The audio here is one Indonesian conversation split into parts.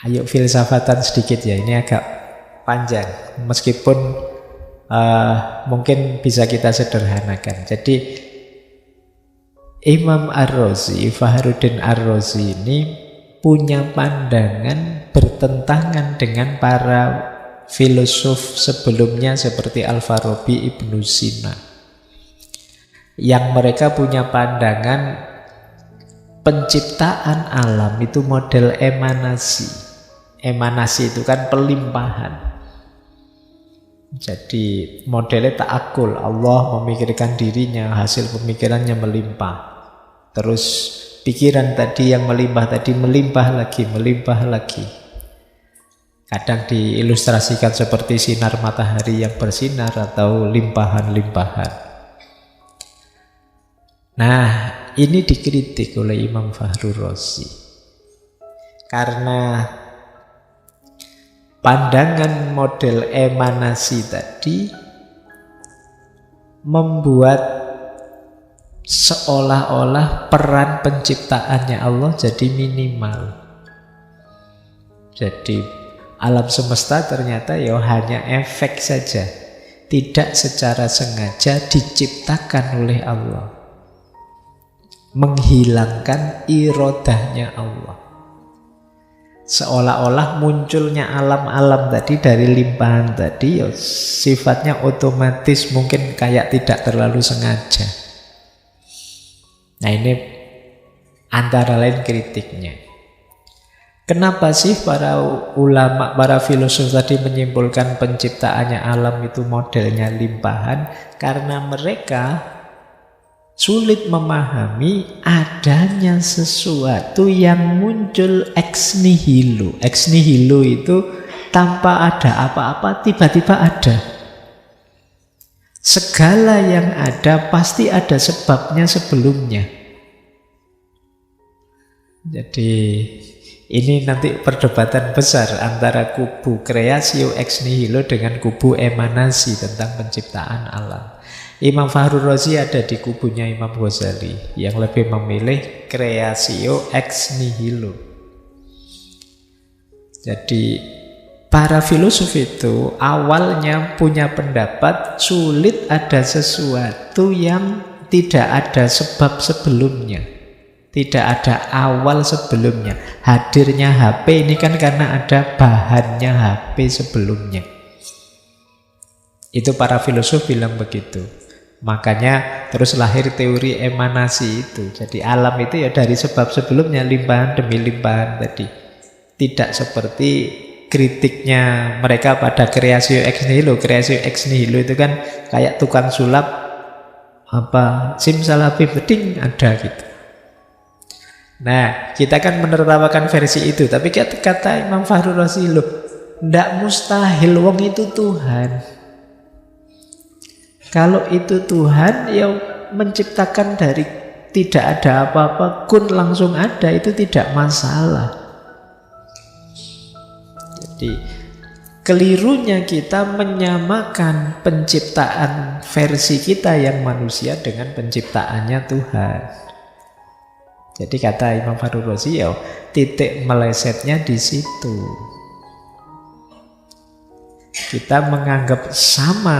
Ayo filsafatan sedikit ya, ini agak panjang. Meskipun mungkin bisa kita sederhanakan. Jadi Imam Ar-Razi, Fakhruddin Ar-Razi ini punya pandangan bertentangan dengan para filosof sebelumnya seperti Al-Farabi, Ibnu Sina. Yang mereka punya pandangan penciptaan alam itu model emanasi. Emanasi itu kan pelimpahan. Jadi modelnya ta'akul. Allah memikirkan dirinya, hasil pemikirannya melimpah. Terus pikiran tadi yang melimpah tadi melimpah lagi, melimpah lagi. Kadang diilustrasikan seperti sinar matahari yang bersinar atau limpahan-limpahan. Nah, ini dikritik oleh Imam Fakhrur Razi. Karena pandangan model emanasi tadi membuat seolah-olah peran penciptaannya Allah jadi minimal. Jadi alam semesta ternyata ya hanya efek saja, tidak secara sengaja diciptakan oleh Allah, menghilangkan irodahnya Allah. Seolah-olah munculnya alam-alam tadi dari limpahan tadi ya sifatnya otomatis, mungkin kayak tidak terlalu sengaja. Nah, ini antara lain kritiknya. Kenapa sih para ulama, para filosof tadi menyimpulkan penciptaannya alam itu modelnya limpahan? Karena mereka sulit memahami adanya sesuatu yang muncul ex nihilo. Ex nihilo itu tanpa ada apa-apa, tiba-tiba ada. Segala yang ada pasti ada sebabnya sebelumnya. Jadi ini nanti perdebatan besar antara kubu kreasio ex nihilo dengan kubu emanasi tentang penciptaan alam. Imam Fakhrur Razi ada di kubunya Imam Ghazali yang lebih memilih creatio ex nihilo. Jadi para filosof itu awalnya punya pendapat sulit ada sesuatu yang tidak ada sebab sebelumnya, tidak ada awal sebelumnya. Hadirnya HP ini kan karena ada bahannya HP sebelumnya. Itu para filosof bilang begitu. Makanya terus lahir teori emanasi itu. Jadi alam itu ya dari sebab sebelumnya, limpahan demi limpahan tadi. Tidak seperti kritiknya mereka pada kreasio ex nihilo. Kreasio ex nihilo itu kan kayak tukang sulap simsalabim ding ada gitu. Nah, kita kan menertawakan versi itu, tapi kata Imam Fakhrur Razi loh, ndak mustahil wong itu Tuhan. Kalau itu Tuhan, ya menciptakan dari tidak ada apa-apa, kun langsung ada, itu tidak masalah. Jadi kelirunya kita menyamakan penciptaan versi kita yang manusia dengan penciptaannya Tuhan. Jadi kata Imam Fakhrur Razi, ya titik melesetnya di situ. Kita menganggap sama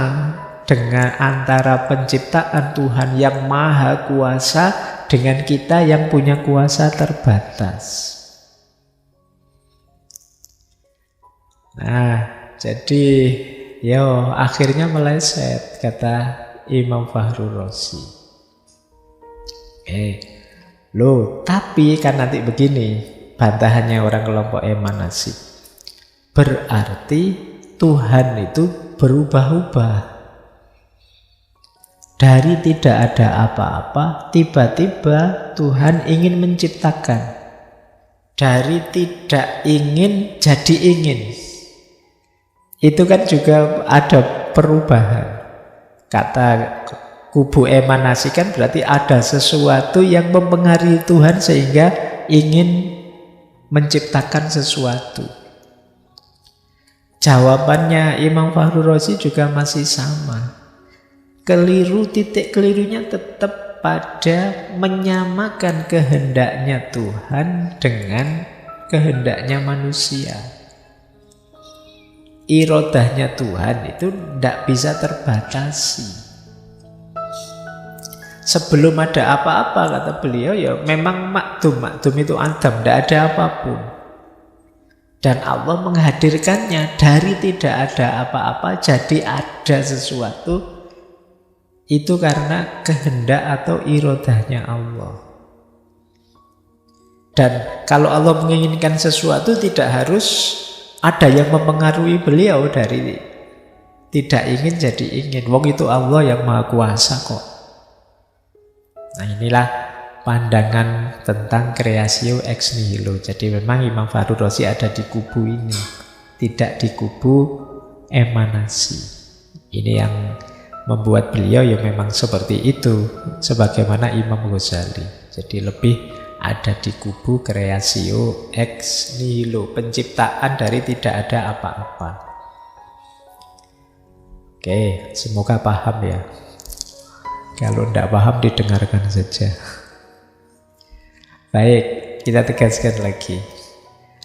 dengan antara penciptaan Tuhan yang maha kuasa dengan kita yang punya kuasa terbatas. Nah, jadi akhirnya meleset kata Imam Fakhrur Razi. Tapi kan nanti begini bantahannya orang kelompok emanasi. Berarti Tuhan itu berubah-ubah. Dari tidak ada apa-apa, tiba-tiba Tuhan ingin menciptakan. Dari tidak ingin jadi ingin. Itu kan juga ada perubahan. Kata kubu emanasi kan berarti ada sesuatu yang mempengaruhi Tuhan sehingga ingin menciptakan sesuatu. Jawabannya Imam Fakhrur Razi juga masih sama. Keliru, titik kelirunya tetap pada menyamakan kehendaknya Tuhan dengan kehendaknya manusia. Irodahnya Tuhan itu tidak bisa terbatasi. Sebelum ada apa-apa, kata beliau, ya memang makdum itu Adam, tidak ada apapun. Dan Allah menghadirkannya dari tidak ada apa-apa jadi ada sesuatu. Itu karena kehendak atau irodahnya Allah. Dan kalau Allah menginginkan sesuatu, tidak harus ada yang mempengaruhi beliau dari tidak ingin jadi ingin. Wong itu Allah yang maha kuasa kok. Nah, inilah pandangan tentang creatio ex nihilo. Jadi memang Imam Fahru Razi ada di kubu ini, tidak di kubu emanasi. Ini yang membuat beliau ya memang seperti itu, sebagaimana Imam Ghazali. Jadi lebih ada di kubu creatio ex nihilo, penciptaan dari tidak ada apa-apa. Oke, semoga paham ya. Kalau tidak paham didengarkan saja. Baik, kita tegaskan lagi.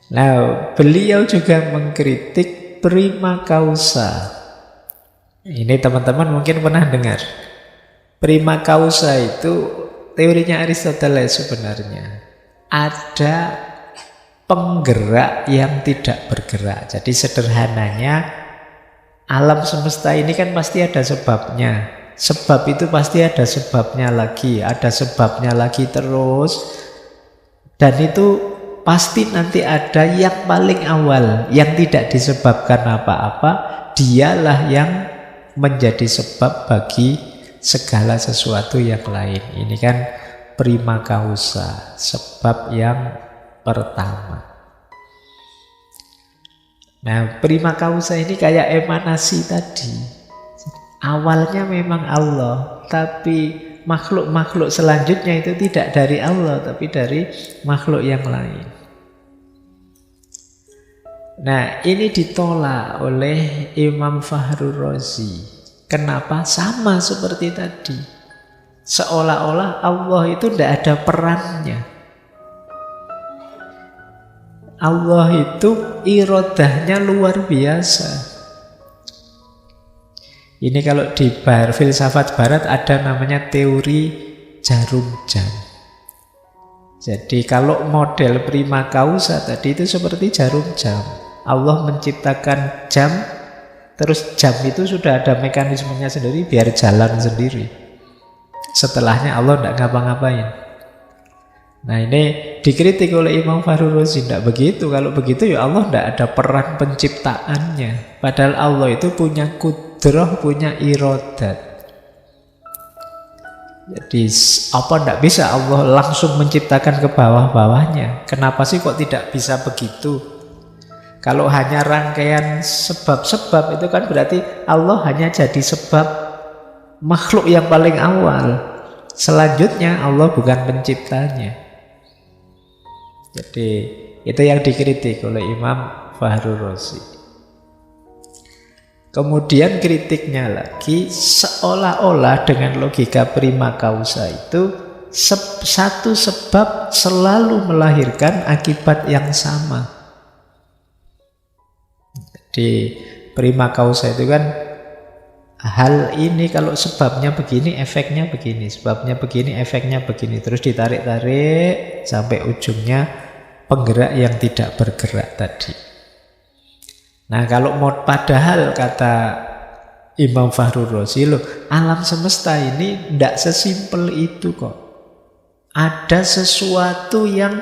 Nah, beliau juga mengkritik prima causa. Ini teman-teman mungkin pernah dengar. Prima causa itu teorinya Aristoteles sebenarnya. Ada penggerak yang tidak bergerak. Jadi sederhananya, alam semesta ini kan pasti ada sebabnya. Sebab itu pasti ada sebabnya lagi, ada sebabnya lagi terus. Dan itu pasti nanti ada yang paling awal, yang tidak disebabkan apa-apa, dialah yang menjadi sebab bagi segala sesuatu yang lain. Ini kan prima causa, sebab yang pertama. Nah, prima causa ini kayak emanasi tadi. Awalnya memang Allah, tapi makhluk-makhluk selanjutnya itu tidak dari Allah, tapi dari makhluk yang lain. Nah, ini ditolak oleh Imam Fahru Razi. Kenapa? Sama seperti tadi. Seolah-olah Allah itu tidak ada perannya. Allah itu irodahnya luar biasa. Ini kalau di filsafat barat ada namanya teori jarum jam. Jadi kalau model prima causa tadi itu seperti jarum jam. Allah menciptakan jam, terus jam itu sudah ada mekanismenya sendiri biar jalan sendiri. Setelahnya Allah tidak ngapa-ngapain. Nah, ini dikritik oleh Imam Fahru Razi. Tidak begitu. Kalau begitu ya Allah tidak ada peran penciptaannya. Padahal Allah itu punya kudrah, punya irodat. Jadi apa tidak bisa Allah langsung menciptakan ke bawah-bawahnya? Kenapa sih kok tidak bisa begitu? Kalau hanya rangkaian sebab-sebab itu kan berarti Allah hanya jadi sebab makhluk yang paling awal. Selanjutnya Allah bukan penciptanya. Jadi itu yang dikritik oleh Imam Fahru Razi. Kemudian kritiknya lagi, seolah-olah dengan logika prima causa itu satu sebab selalu melahirkan akibat yang sama. Jadi prima causa itu kan hal ini kalau sebabnya begini, efeknya begini, sebabnya begini, efeknya begini, terus ditarik-tarik sampai ujungnya penggerak yang tidak bergerak tadi. Nah, kalau mau padahal kata Imam Fahru Razi, loh, alam semesta ini tidak sesimpel itu kok. Ada sesuatu yang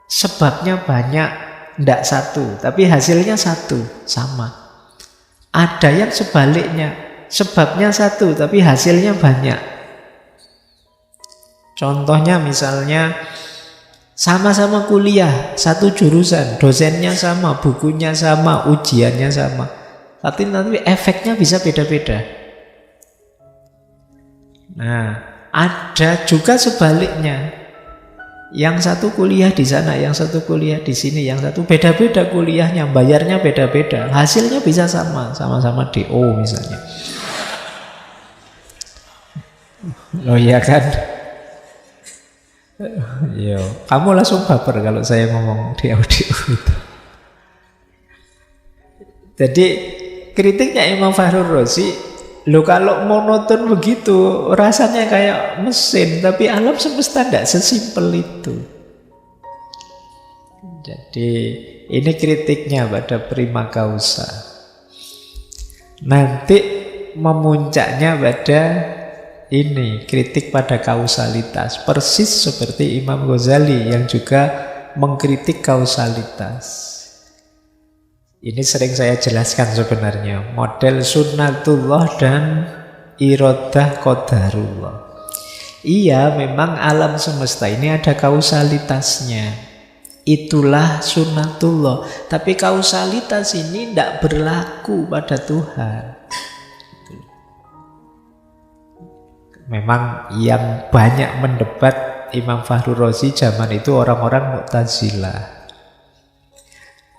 sebabnya banyak, tidak satu, tapi hasilnya satu, sama. Ada yang sebaliknya, sebabnya satu, tapi hasilnya banyak. Contohnya misalnya sama-sama kuliah, satu jurusan, dosennya sama, bukunya sama, ujiannya sama. Tapi nanti efeknya bisa beda-beda. Nah, ada juga sebaliknya. Yang satu kuliah di sana, yang satu kuliah di sini, yang satu beda-beda kuliahnya, bayarnya beda-beda. Hasilnya bisa sama, sama-sama DO misalnya. Oh iya kan? Yo, kamu langsung baper kalau saya ngomong di audio itu. Jadi kritiknya Imam Fakhrur Razi, lo kalau monoton begitu rasanya kayak mesin, tapi alam semesta tidak sesimpel itu. Jadi ini kritiknya pada prima causa. Nanti memuncaknya pada ini kritik pada kausalitas, persis seperti Imam Ghazali yang juga mengkritik kausalitas. Ini sering saya jelaskan sebenarnya, model sunnatullah dan iradah qadarullah. Iya, memang alam semesta ini ada kausalitasnya, itulah sunnatullah. Tapi kausalitas ini tidak berlaku pada Tuhan. Memang yang banyak mendebat Imam Fakhrur Razi zaman itu orang-orang Mu'tazilah.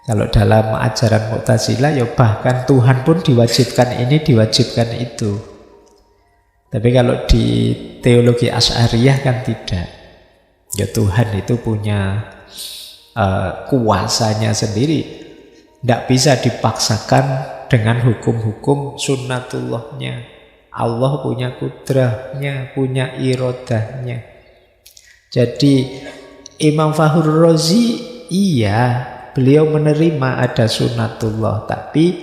Kalau dalam ajaran Mu'tazilah ya bahkan Tuhan pun diwajibkan ini, diwajibkan itu. Tapi kalau di teologi Asy'ariyah kan tidak. Ya Tuhan itu punya kuasanya sendiri, tidak bisa dipaksakan dengan hukum-hukum sunnatullahnya. Allah punya kudrahnya, punya irodahnya. Jadi Imam Fakhrur Razi, iya, beliau menerima ada sunnatullah, tapi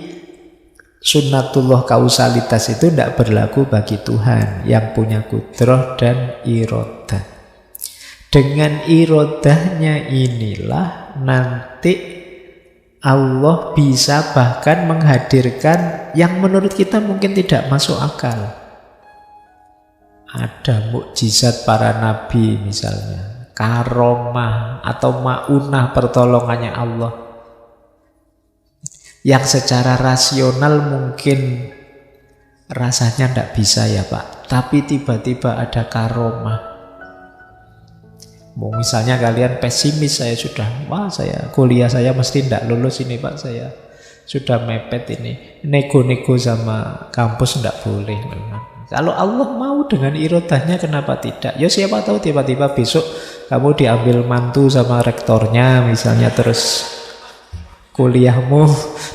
sunnatullah kausalitas itu tidak berlaku bagi Tuhan yang punya kudrah dan irodah. Dengan irodahnya inilah nanti Allah bisa bahkan menghadirkan yang menurut kita mungkin tidak masuk akal. Ada mukjizat para nabi misalnya, karomah atau ma'unah pertolongannya Allah, yang secara rasional mungkin rasanya tidak bisa ya Pak, tapi tiba-tiba ada karomah. Misalnya kalian pesimis, saya kuliah saya mesti tidak lulus ini Pak, saya sudah mepet ini, nego-nego sama kampus tidak boleh. Kalau Allah mau dengan irodahnya kenapa tidak? Ya siapa tahu tiba-tiba besok kamu diambil mantu sama rektornya misalnya, terus kuliahmu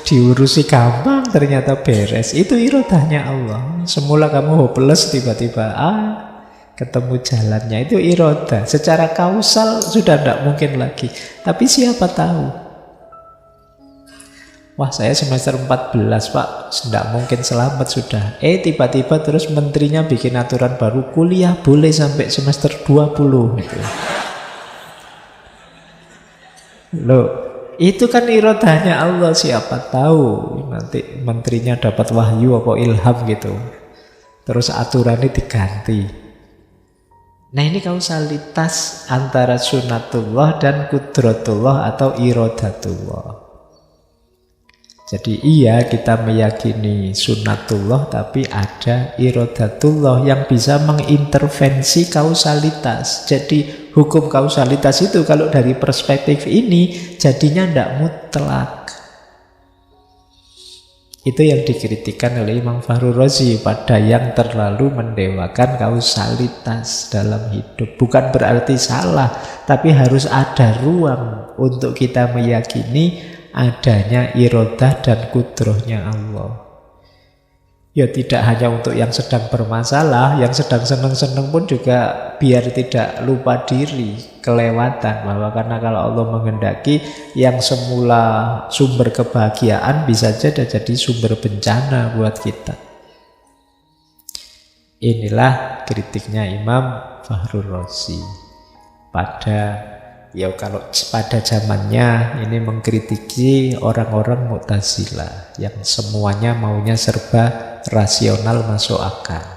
diurusi gampang ternyata beres. Itu irodahnya Allah. Semula kamu hopeless, tiba-tiba ketemu jalannya, itu irodah. Secara kausal sudah tidak mungkin lagi. Tapi siapa tahu? Wah, saya semester 14 Pak, tidak mungkin selamat sudah. Tiba-tiba terus menterinya bikin aturan baru, kuliah boleh sampai semester 20 gitu. Loh, itu kan irodahnya Allah, siapa tahu nanti menterinya dapat wahyu apa ilham gitu, terus aturannya diganti. Nah ini kausalitas antara sunnatullah dan kudratullah atau iradatullah. Jadi iya kita meyakini sunnatullah, tapi ada iradatullah yang bisa mengintervensi kausalitas. Jadi hukum kausalitas itu kalau dari perspektif ini jadinya tidak mutlak. Itu yang dikritikkan oleh Imam Fakhrur Razi pada yang terlalu mendewakan kausalitas dalam hidup. Bukan berarti salah, tapi harus ada ruang untuk kita meyakini adanya irodah dan kudrohnya Allah. Ya tidak hanya untuk yang sedang bermasalah, yang sedang senang-senang pun juga biar tidak lupa diri, kelewatan. Bahwa karena kalau Allah menghendaki yang semula sumber kebahagiaan bisa jadi sumber bencana buat kita. Inilah kritiknya Imam Fakhrur Razi kalau pada zamannya ini mengkritiki orang-orang Mu'tazilah yang semuanya maunya serba rasional, masuk akal.